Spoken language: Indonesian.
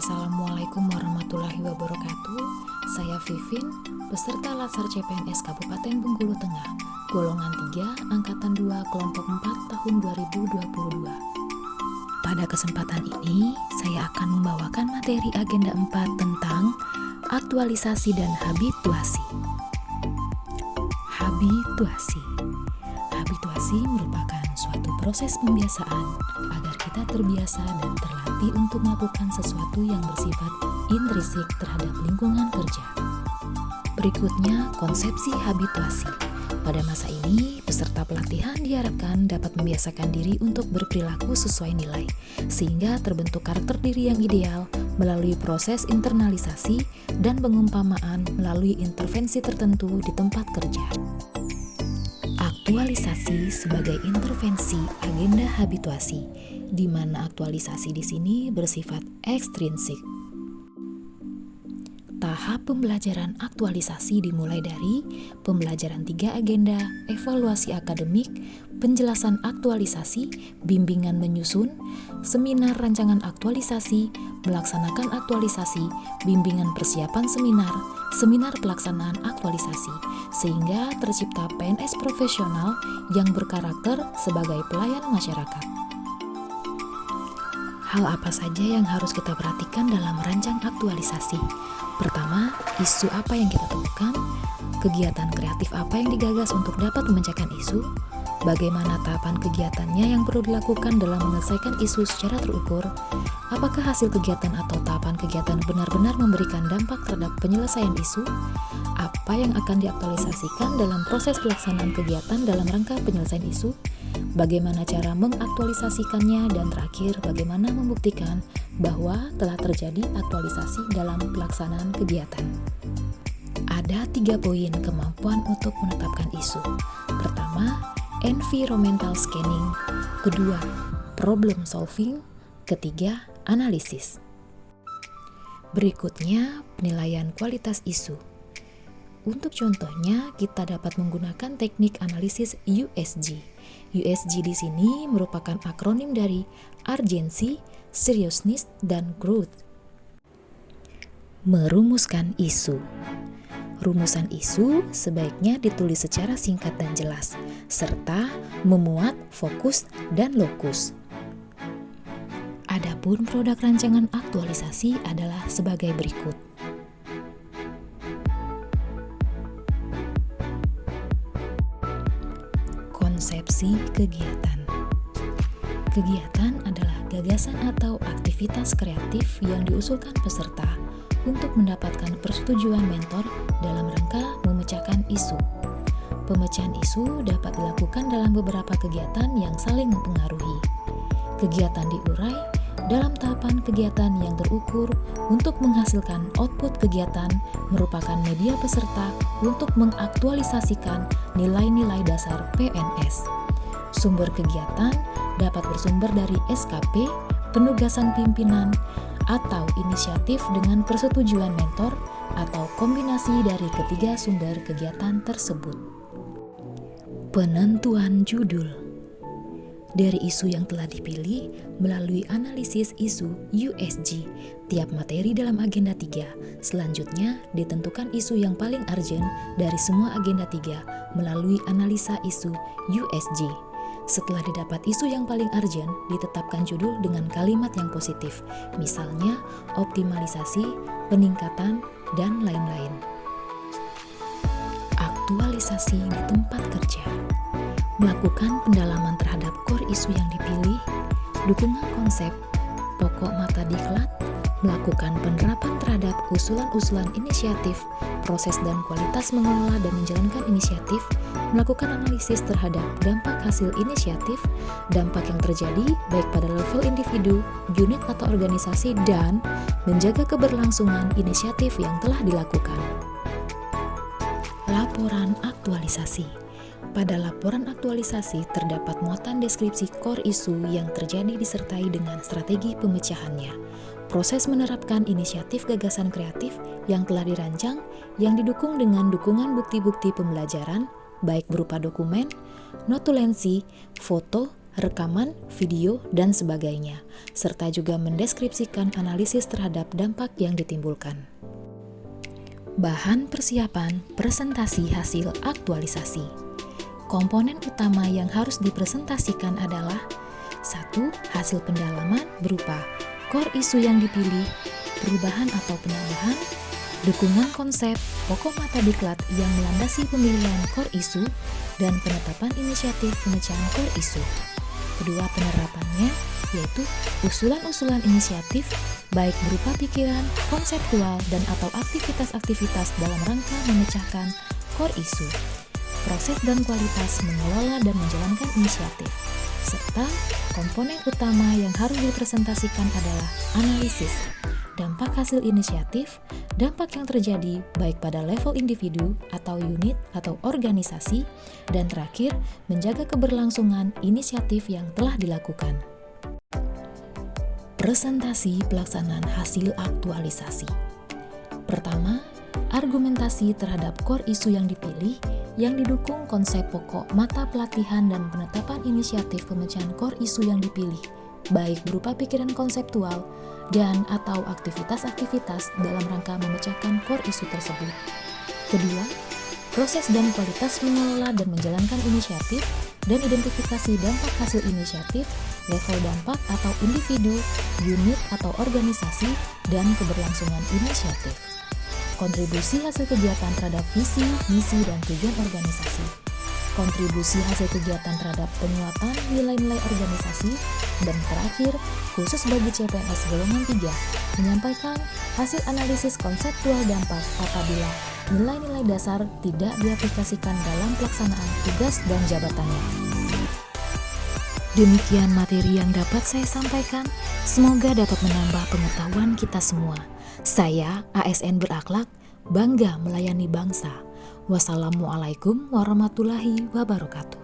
Assalamualaikum warahmatullahi wabarakatuh. Saya Vivin, peserta Latsar CPNS Kabupaten Bengkulu Tengah, golongan 3, angkatan 2, kelompok 4 tahun 2022. Pada kesempatan ini, saya akan membawakan materi agenda 4 tentang aktualisasi dan habituasi. Habituasi merupakan suatu proses pembiasaan agar kita terbiasa dan terlatih untuk melakukan sesuatu yang bersifat intrinsik terhadap lingkungan kerja. Berikutnya, konsepsi habituasi. Pada masa ini, peserta pelatihan diharapkan dapat membiasakan diri untuk berperilaku sesuai nilai, sehingga terbentuk karakter diri yang ideal melalui proses internalisasi dan pengumpamaan melalui intervensi tertentu di tempat kerja. Aktualisasi sebagai intervensi agenda habituasi, di mana aktualisasi di sini bersifat ekstrinsik. Tahap pembelajaran aktualisasi dimulai dari pembelajaran 3 agenda, evaluasi akademik, penjelasan aktualisasi, bimbingan menyusun, seminar rancangan aktualisasi, melaksanakan aktualisasi, bimbingan persiapan seminar, seminar pelaksanaan aktualisasi, sehingga tercipta PNS profesional yang berkarakter sebagai pelayan masyarakat. Hal apa saja yang harus kita perhatikan dalam merancang aktualisasi? Pertama, isu apa yang kita temukan, kegiatan kreatif apa yang digagas untuk dapat memecahkan isu, bagaimana tahapan kegiatannya yang perlu dilakukan dalam menyelesaikan isu secara terukur, apakah hasil kegiatan atau tahapan kegiatan benar-benar memberikan dampak terhadap penyelesaian isu, apa yang akan diaktualisasikan dalam proses pelaksanaan kegiatan dalam rangka penyelesaian isu, bagaimana cara mengaktualisasikannya, dan terakhir, bagaimana membuktikan bahwa telah terjadi aktualisasi dalam pelaksanaan kegiatan. Ada 3 poin kemampuan untuk menetapkan isu. Pertama, environmental scanning. Kedua, problem solving. Ketiga, analisis. Berikutnya, penilaian kualitas isu. Untuk contohnya, kita dapat menggunakan teknik analisis USG. USG di sini merupakan akronim dari urgency, seriousness, dan growth. Merumuskan isu. Rumusan isu sebaiknya ditulis secara singkat dan jelas, serta memuat fokus dan lokus. Adapun produk rancangan aktualisasi adalah sebagai berikut. Konsepsi kegiatan. Kegiatan adalah gagasan atau aktivitas kreatif yang diusulkan peserta untuk mendapatkan persetujuan mentor dalam rangka memecahkan isu. Pemecahan isu dapat dilakukan dalam beberapa kegiatan yang saling mempengaruhi. Kegiatan diurai dalam tahapan kegiatan yang terukur untuk menghasilkan output kegiatan merupakan media peserta untuk mengaktualisasikan nilai-nilai dasar PNS. Sumber kegiatan dapat bersumber dari SKP, penugasan pimpinan, atau inisiatif dengan persetujuan mentor, atau kombinasi dari ketiga sumber kegiatan tersebut. Penentuan judul. Dari isu yang telah dipilih melalui analisis isu USG, tiap materi dalam agenda 3, selanjutnya ditentukan isu yang paling urgent dari semua agenda 3 melalui analisa isu USG. Setelah didapat isu yang paling urgent, ditetapkan judul dengan kalimat yang positif, misalnya optimalisasi, peningkatan, dan lain-lain. Aktualisasi di tempat kerja. Melakukan pendalaman terhadap core isu yang dipilih, dukungan konsep, pokok mata diklat, melakukan penerapan terhadap usulan-usulan inisiatif, proses dan kualitas mengelola dan menjalankan inisiatif, melakukan analisis terhadap dampak hasil inisiatif, dampak yang terjadi baik pada level individu, unit atau organisasi, dan menjaga keberlangsungan inisiatif yang telah dilakukan. Laporan aktualisasi. Pada laporan aktualisasi terdapat muatan deskripsi core isu yang terjadi disertai dengan strategi pemecahannya, proses menerapkan inisiatif gagasan kreatif yang telah dirancang yang didukung dengan dukungan bukti-bukti pembelajaran, baik berupa dokumen, notulensi, foto, rekaman, video, dan sebagainya, serta juga mendeskripsikan analisis terhadap dampak yang ditimbulkan. Bahan persiapan presentasi hasil aktualisasi. Komponen utama yang harus dipresentasikan adalah 1. Hasil pendalaman berupa core isu yang dipilih, perubahan atau penambahan, dukungan konsep, pokok mata diklat yang melandasi pemilihan core isu, dan penetapan inisiatif pemecahan core isu. Kedua penerapannya yaitu usulan-usulan inisiatif baik berupa pikiran, konseptual, dan atau aktivitas-aktivitas dalam rangka memecahkan core isu, proses dan kualitas mengelola dan menjalankan inisiatif, serta komponen utama yang harus dipresentasikan adalah analisis, dampak hasil inisiatif, dampak yang terjadi baik pada level individu atau unit atau organisasi, dan terakhir, menjaga keberlangsungan inisiatif yang telah dilakukan. Presentasi pelaksanaan hasil aktualisasi. Pertama, argumentasi terhadap core isu yang dipilih yang didukung konsep pokok mata pelatihan dan penetapan inisiatif pemecahan core isu yang dipilih, baik berupa pikiran konseptual dan atau aktivitas-aktivitas dalam rangka memecahkan core isu tersebut. Kedua, proses dan kualitas mengelola dan menjalankan inisiatif dan identifikasi dampak hasil inisiatif, level dampak atau individu, unit atau organisasi, dan keberlangsungan inisiatif. Kontribusi hasil kegiatan terhadap visi, misi, dan tujuan organisasi. Kontribusi hasil kegiatan terhadap penguatan nilai-nilai organisasi, dan terakhir, khusus bagi CPNS golongan 3, menyampaikan hasil analisis konseptual dampak apabila nilai-nilai dasar tidak diaplikasikan dalam pelaksanaan tugas dan jabatannya. Demikian materi yang dapat saya sampaikan, semoga dapat menambah pengetahuan kita semua. Saya, ASN Berakhlak, bangga melayani bangsa. Wassalamualaikum warahmatullahi wabarakatuh.